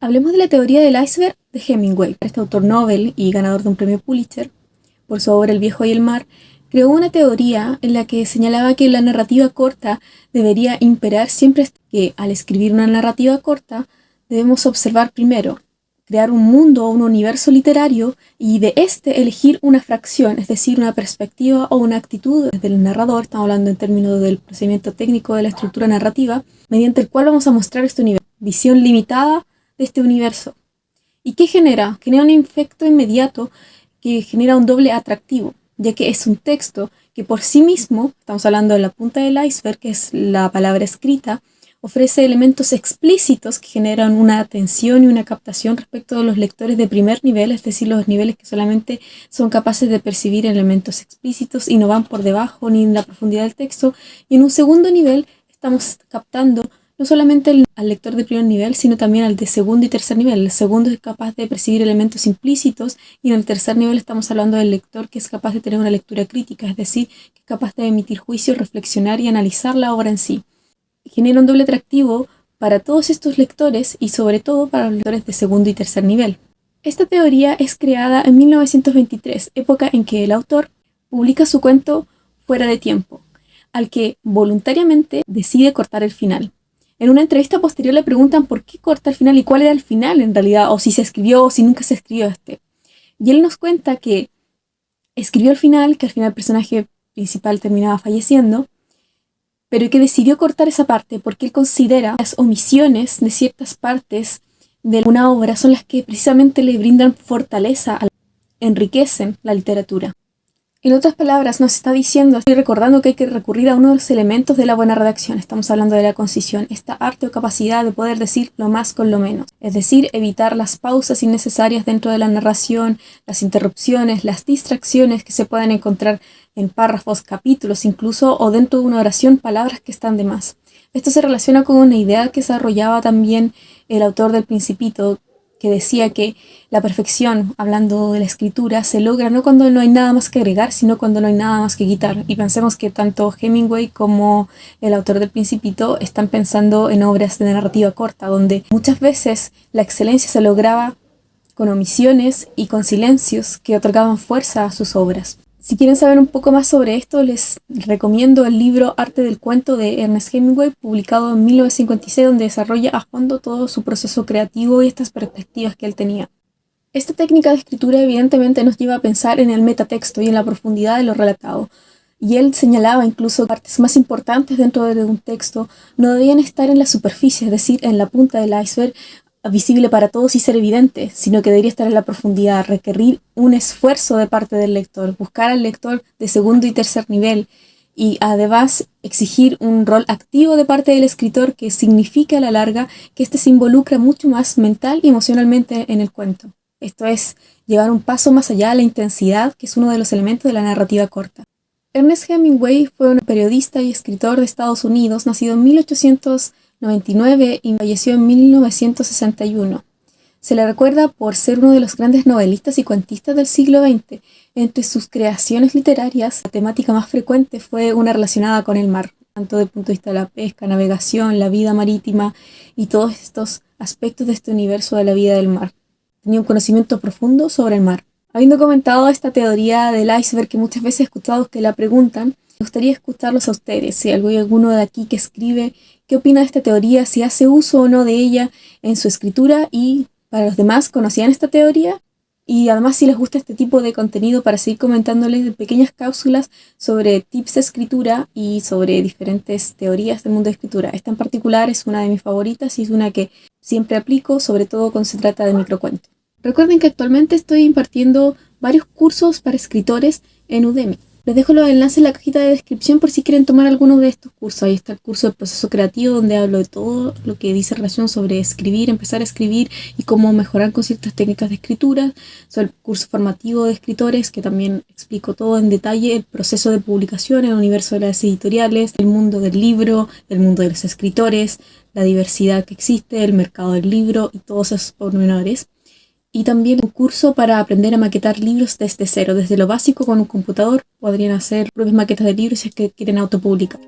Hablemos de la teoría del iceberg de Hemingway. Este autor Nobel y ganador de un premio Pulitzer por su obra El viejo y el mar, creó una teoría en la que señalaba que la narrativa corta debería imperar siempre, que al escribir una narrativa corta debemos observar primero, crear un mundo o un universo literario y de este elegir una fracción, es decir, una perspectiva o una actitud del narrador, estamos hablando en términos del procedimiento técnico de la estructura narrativa, mediante el cual vamos a mostrar este universo, visión limitada de este universo. ¿Y qué genera? Genera un efecto inmediato que genera un doble atractivo, ya que es un texto que por sí mismo, estamos hablando de la punta del iceberg, que es la palabra escrita, ofrece elementos explícitos que generan una atención y una captación respecto de los lectores de primer nivel, es decir, los niveles que solamente son capaces de percibir elementos explícitos y no van por debajo ni en la profundidad del texto. Y en un segundo nivel estamos captando no solamente al lector de primer nivel, sino también al de segundo y tercer nivel. El segundo es capaz de percibir elementos implícitos y en el tercer nivel estamos hablando del lector que es capaz de tener una lectura crítica, es decir, que es capaz de emitir juicios, reflexionar y analizar la obra en sí. Genera un doble atractivo para todos estos lectores y sobre todo para los lectores de segundo y tercer nivel. Esta teoría es creada en 1923, época en que el autor publica su cuento Fuera de tiempo, al que voluntariamente decide cortar el final. En una entrevista posterior le preguntan por qué corta el final y cuál era el final en realidad, o si se escribió o si nunca se escribió este. Y él nos cuenta que escribió el final, que al final el personaje principal terminaba falleciendo, pero que decidió cortar esa parte porque él considera que las omisiones de ciertas partes de una obra son las que precisamente le brindan fortaleza, enriquecen la literatura. En otras palabras, nos está diciendo, estoy recordando que hay que recurrir a uno de los elementos de la buena redacción. Estamos hablando de la concisión, esta arte o capacidad de poder decir lo más con lo menos. Es decir, evitar las pausas innecesarias dentro de la narración, las interrupciones, las distracciones que se pueden encontrar en párrafos, capítulos incluso, o dentro de una oración, palabras que están de más. Esto se relaciona con una idea que desarrollaba también el autor del Principito, que decía que la perfección, hablando de la escritura, se logra no cuando no hay nada más que agregar, sino cuando no hay nada más que quitar. Y pensemos que tanto Hemingway como el autor del Principito están pensando en obras de narrativa corta, donde muchas veces la excelencia se lograba con omisiones y con silencios que otorgaban fuerza a sus obras. Si quieren saber un poco más sobre esto, les recomiendo el libro Arte del cuento de Ernest Hemingway, publicado en 1956, donde desarrolla a fondo todo su proceso creativo y estas perspectivas que él tenía. Esta técnica de escritura evidentemente nos lleva a pensar en el metatexto y en la profundidad de lo relatado. Y él señalaba incluso que partes más importantes dentro de un texto no debían estar en la superficie, es decir, en la punta del iceberg, visible para todos y ser evidente, sino que debería estar en la profundidad, requerir un esfuerzo de parte del lector, buscar al lector de segundo y tercer nivel y además exigir un rol activo de parte del escritor que significa a la larga que éste se involucra mucho más mental y emocionalmente en el cuento. Esto es llevar un paso más allá de la intensidad, que es uno de los elementos de la narrativa corta. Ernest Hemingway fue un periodista y escritor de Estados Unidos, nacido en 1899 y falleció en 1961. Se le recuerda por ser uno de los grandes novelistas y cuentistas del siglo XX. Entre sus creaciones literarias, la temática más frecuente fue una relacionada con el mar, tanto desde el punto de vista de la pesca, navegación, la vida marítima y todos estos aspectos de este universo de la vida del mar. Tenía un conocimiento profundo sobre el mar. Habiendo comentado esta teoría del iceberg que muchas veces he escuchado que la preguntan, me gustaría escucharlos a ustedes, si hay alguno de aquí que escribe, qué opina de esta teoría, si hace uso o no de ella en su escritura y para los demás, ¿conocían esta teoría? Y además si les gusta este tipo de contenido para seguir comentándoles pequeñas cápsulas sobre tips de escritura y sobre diferentes teorías del mundo de escritura. Esta en particular es una de mis favoritas y es una que siempre aplico, sobre todo cuando se trata de microcuentos. Recuerden que actualmente estoy impartiendo varios cursos para escritores en Udemy. Les dejo los enlaces en la cajita de descripción por si quieren tomar alguno de estos cursos. Ahí está el curso de proceso creativo donde hablo de todo lo que dice relación sobre escribir, empezar a escribir y cómo mejorar con ciertas técnicas de escritura. Sobre el curso formativo de escritores que también explico todo en detalle, el proceso de publicación, el universo de las editoriales, el mundo del libro, el mundo de los escritores, la diversidad que existe, el mercado del libro y todos esos pormenores. Y también un curso para aprender a maquetar libros desde cero, desde lo básico con un computador. Podrían hacer propias maquetas de libros si es que quieren autopublicar.